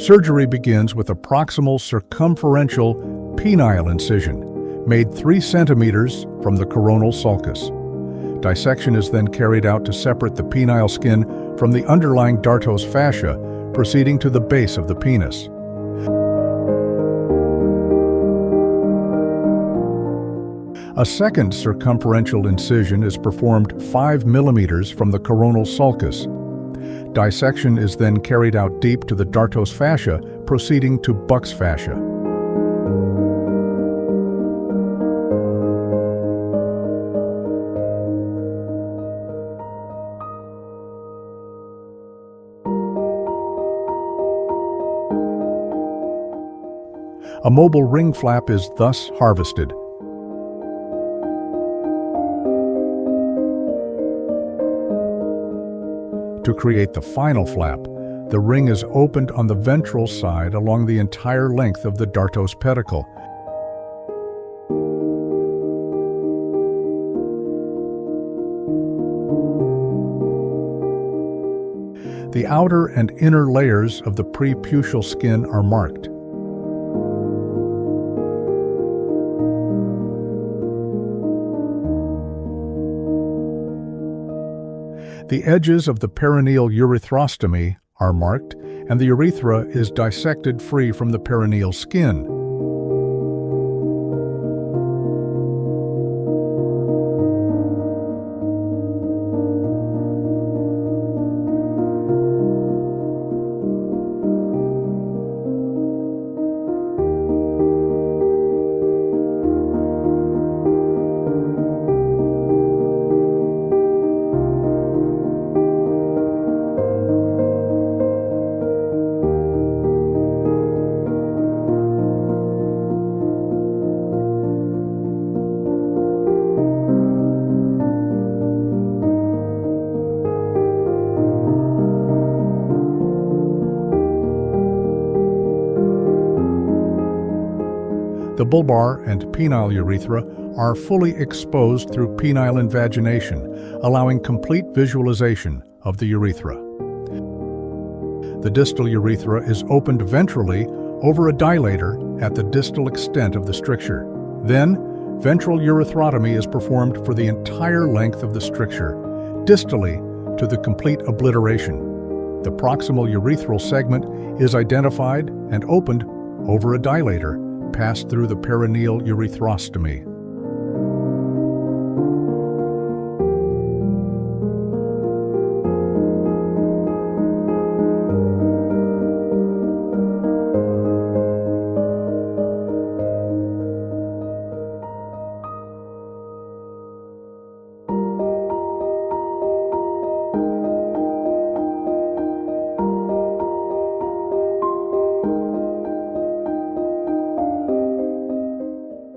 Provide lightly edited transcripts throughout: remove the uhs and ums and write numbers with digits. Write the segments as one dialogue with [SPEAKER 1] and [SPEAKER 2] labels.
[SPEAKER 1] Surgery begins with a proximal circumferential penile incision, made 3 centimeters from the coronal sulcus. Dissection is then carried out to separate the penile skin from the underlying dartos fascia, proceeding to the base of the penis. A second circumferential incision is performed 5 millimeters from the coronal sulcus. Dissection is then carried out deep to the dartos fascia, proceeding to buccal fascia. A mobile ring flap is thus harvested. To create the final flap, the ring is opened on the ventral side along the entire length of the dartos pedicle. The outer and inner layers of the prepuziale skin are marked. The edges of the perineal urethrostomy are marked, and the urethra is dissected free from the perineal skin. The bulbar and penile urethra are fully exposed through penile invagination, allowing complete visualization of the urethra. The distal urethra is opened ventrally over a dilator at the distal extent of the stricture. Then, ventral urethrotomy is performed for the entire length of the stricture, distally to the complete obliteration. The proximal urethral segment is identified and opened over a dilator, passed through the perineal uretrostomy.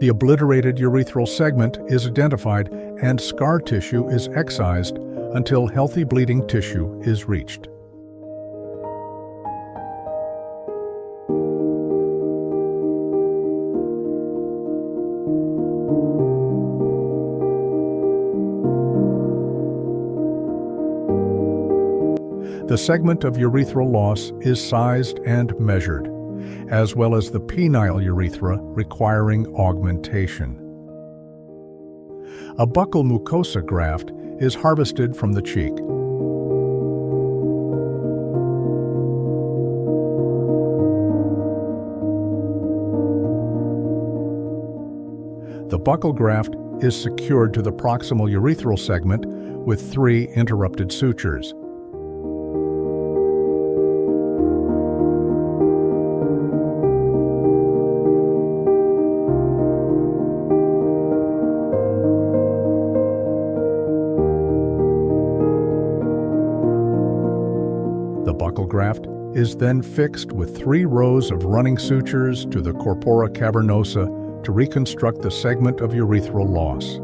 [SPEAKER 1] The obliterated urethral segment is identified and scar tissue is excised until healthy bleeding tissue is reached. The segment of urethral loss is sized and measured, as well as the penile urethra requiring augmentation. A buccal mucosa graft is harvested from the cheek. The buccal graft is secured to the proximal urethral segment with 3 interrupted sutures. The buccal graft is then fixed with 3 rows of running sutures to the corpora cavernosa to reconstruct the segment of urethral loss.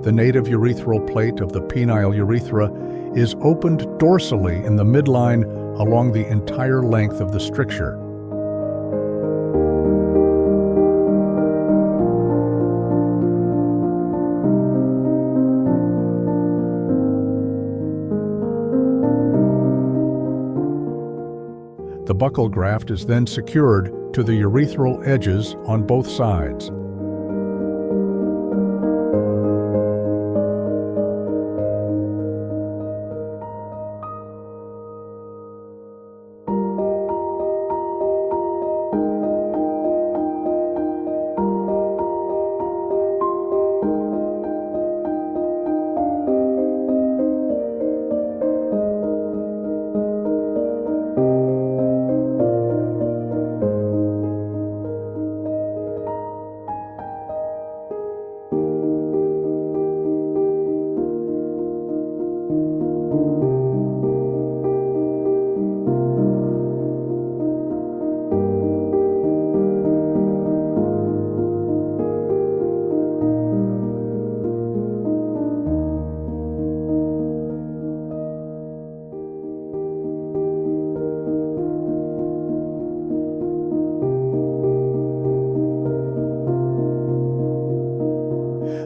[SPEAKER 1] The native urethral plate of the penile urethra is opened dorsally in the midline along the entire length of the stricture. The buccale graft is then secured to the urethral edges on both sides.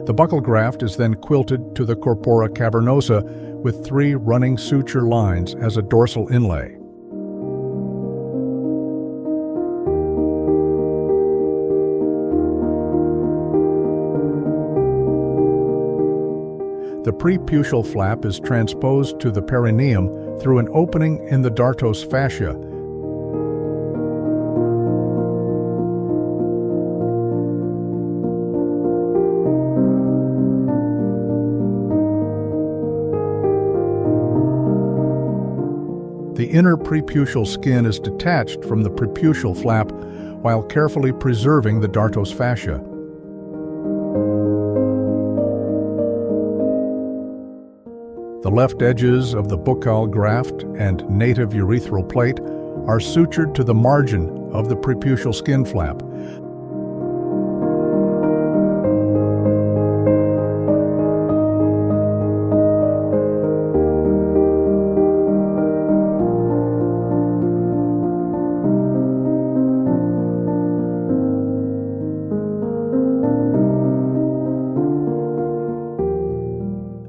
[SPEAKER 1] The buccale graft is then quilted to the corpora cavernosa with 3 running suture lines as a dorsal inlay. The prepuziale flap is transposed to the perineum through an opening in the dartos fascia. The inner prepuziale skin is detached from the prepuziale flap while carefully preserving the dartos fascia. The left edges of the buccale graft and native urethral plate are sutured to the margin of the prepuziale skin flap.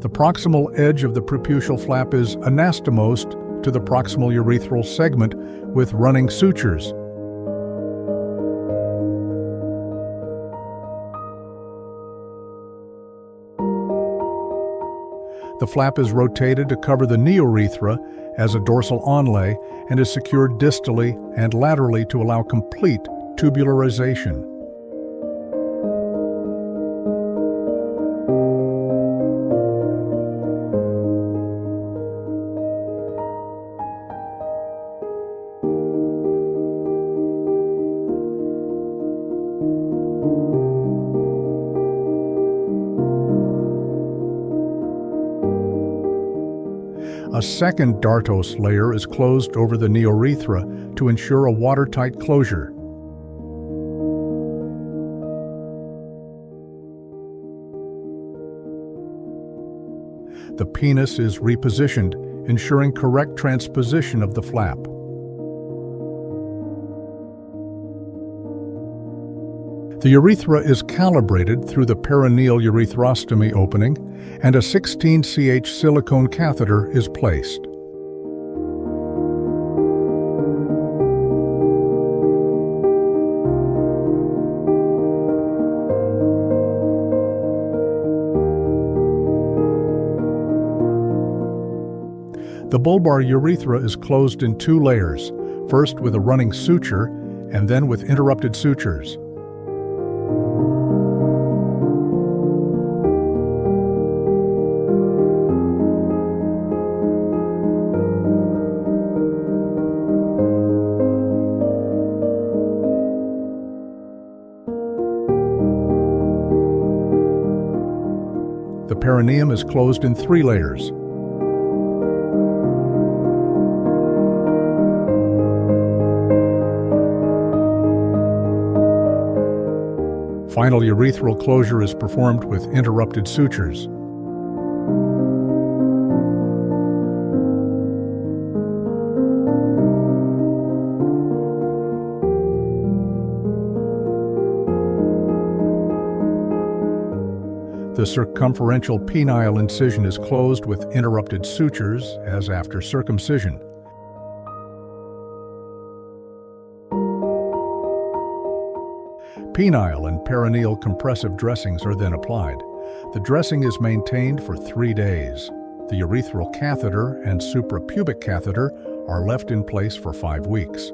[SPEAKER 1] The proximal edge of the prepuziale flap is anastomosed to the proximal urethral segment with running sutures. The flap is rotated to cover the neurethra as a dorsal onlay and is secured distally and laterally to allow complete tubularization. A second dartos layer is closed over the neurethra to ensure a watertight closure. The penis is repositioned, ensuring correct transposition of the flap. The urethra is calibrated through the perineal uretherostomy opening, and a 16 ch silicone catheter is placed. The bulbar urethra is closed in 2 layers, first with a running suture and then with interrupted sutures. The perineum is closed in 3 layers. Final urethral closure is performed with interrupted sutures. The circumferential penile incision is closed with interrupted sutures, as after circumcision. Penile and perineal compressive dressings are then applied. The dressing is maintained for 3 days. The urethral catheter and suprapubic catheter are left in place for 5 weeks.